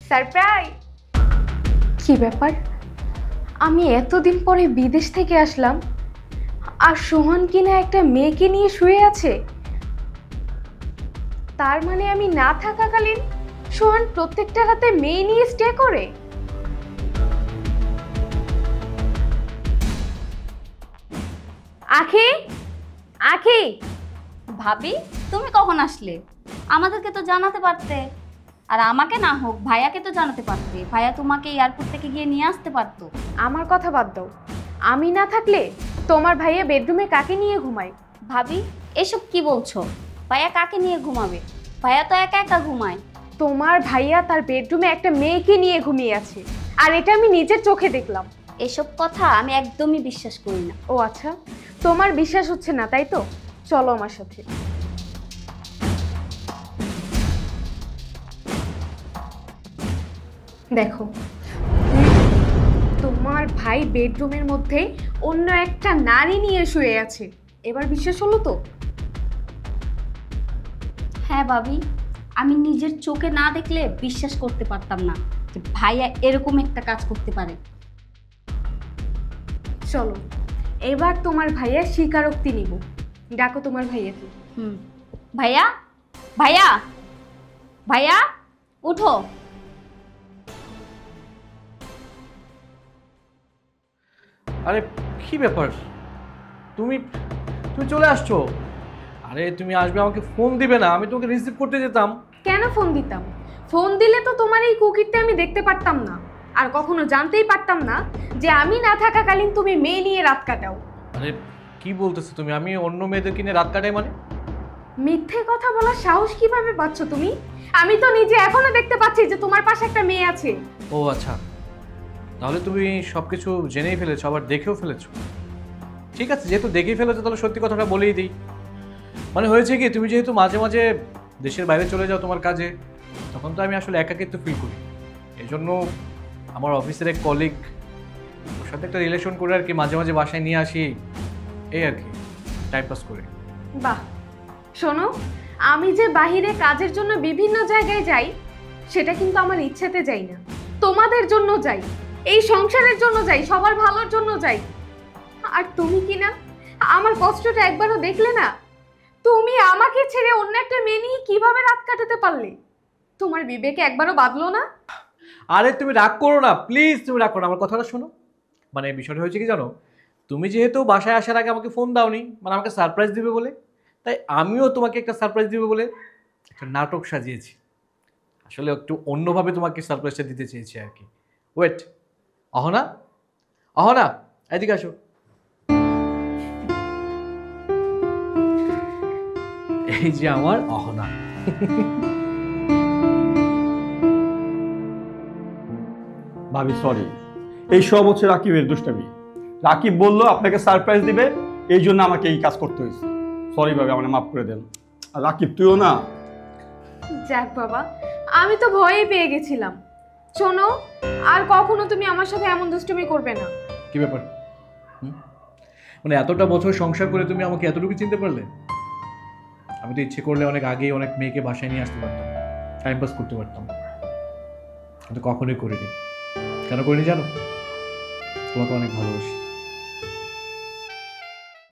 Surprise. কি ব্যাপার, আমি এতদিন পরে বিদেশ থেকে আসলাম আর সোহান কিনা একটা মেয়েকে নিয়ে শুয়ে আছে। তার মানে আমি না থাকাকালীন সোহান প্রত্যেকটা রাতে মেয়ে নিয়ে স্টে করে। আখি, আখি। ভাবি, তুমি কখন আসলে? আমাদেরকে তো জানাতে পারতে। আর আমাকে না হোক, ভাইয়াকে তো জানাতে পারতে। ভাইয়া তোমাকে এয়ারপোর্ট থেকে গিয়ে নিয়ে আসতে পারতো। আমার কথা বাদ দাও, আমি না থাকলে তোমার ভাইয়া বেডরুমে কাকে নিয়ে ঘুমায়? ভাবি, এসব কি বলছো? ভাইয়া কাকে নিয়ে ঘুমাবে? ভাইয়া তো একা একা ঘুমায়। তোমার ভাইয়া তার বেডরুমে একটা মেয়েকে নিয়ে ঘুমিয়ে আছে, আর এটা আমি নিজের চোখে দেখলাম। এসব কথা আমি একদমই বিশ্বাস করি না। ও আচ্ছা, তোমার বিশ্বাস হচ্ছে না তাই তো? চলো আমার সাথে। দেখো, তোমার ভাই বেডরুমের মধ্যে অন্য একটা নারী নিয়ে শুয়ে আছে। এবার বিশ্বাস হলো তো? হ্যাঁ ভাবি, আমি নিজের চোখে না দেখলে বিশ্বাস করতে পারতাম না যে ভাইয়া এরকম একটা কাজ করতে পারে। চলো এবার তোমার ভাইয়া স্বীকারোক্তি নিব। ডাকো তোমার ভাইয়াকে। ভাইয়া, ভাইয়া, ভাইয়া, উঠো। আরে কি ব্যাপার, তুমি তুমি চলে আসছো? আরে তুমি আসবে, আমাকে ফোন দিবে না? আমি তোমাকে রিসিভ করতে যেতাম। কেন ফোন দিতাম? ফোন দিলে তো তোমার এই কুকিরটা আমি দেখতে পারতাম না, আর কখনো জানতেই পারতাম না যে আমি না থাকাকালীন তুমি মেয়ে নিয়ে রাত কাটাও। আরে কি বলতেছো তুমি? আমি অন্য মেয়েদেরকে নিয়ে রাত কাটাই মানে? মিথ্যে কথা বলার সাহস কিভাবে পাচ্ছ তুমি? আমি তো নিজে এখনো দেখতে পাচ্ছি যে তোমার পাশে একটা মেয়ে আছে। ও আচ্ছা, তাহলে তুমি সবকিছু জেনেই ফেলেছো, আবার দেখেও ফেলেছো। ঠিক আছে, যেহেতু দেখেই ফেলেছো তাহলে সত্যি কথাটা বলেই দিই। মানে হয়েছে কি, তুমি যেহেতু মাঝে মাঝে দেশের বাইরে চলে যাও তোমার কাজে, তখন তো আমি আসলে একাকিত্ব ফিল করি। এই জন্য আমার অফিসের এক কলিগ, ওর সাথে একটা রিলেশন করে আর কি মাঝে মাঝে বাসায় নিয়ে আসি, এই আর কি, টাইম পাস করে। বাহ, শোনো, আমি যে বাহিরে কাজের জন্য বিভিন্ন জায়গায় যাই, সেটা কিন্তু আমার ইচ্ছেতে যাই না, তোমাদের জন্য যাই, এই সংসারের জন্য যাই, সবার ভালোর জন্য যাই। আর তুমি কি না আমার কষ্টটা একবারও দেখলে না? তুমি আমাকে ছেড়ে অন্য একটা মেয়ে নিয়ে কিভাবে রাত কাটাতে পারলে? তোমার বিবেকে একবারও বাঁধলো না? আরে তুমি রাগ করো না প্লিজ, তুমি রাগ করো না, আমার কথাটা শোনো। মানে বিষয়টা হয়েছে কি জানো, তুমি যেহেতু বাসায় আসার আগে আমাকে ফোন দাওনি, মানে আমাকে সারপ্রাইজ দিবে বলে, তাই আমিও তোমাকে একটা সারপ্রাইজ দিবে বলে একটা নাটক সাজিয়েছি। আসলে একটু অন্যভাবে তোমাকে সারপ্রাইজটা দিতে চেয়েছি আর কি। ওয়েট, অহনা, অহনা, এদিকে আসো। এই যে আমার অহনা। ভাবি সরি, এই সব হচ্ছে রাকিবের দুষ্টামি। রাকিব বলল আপনাকে সারপ্রাইজ দিবে, এই জন্য আমাকে এই কাজ করতে হয়েছে। সরি ভাবি, আমাকে মাফ করে দেন। আর রাকিব তুইও না। যাক বাবা, আমি তো ভয়ে পেয়ে গেছিলাম। শোনো, আর কখনো তুমি আমার সাথে এমন দুষ্টুমি করবে না। কি ব্যাপার? মানে এতটা বছর সংসার করে তুমি আমাকে এতটুকু চিনতে পারলে? আমি তো ইচ্ছে করলে অনেক আগেই অনেক মেয়েকে বাসায় নিয়ে আসতে পারতাম, টাইম পাস করতে পারতাম, কিন্তু কখনোই করিনি। কেন করিনি জানো? তোমাকে অনেক ভালোবাসি।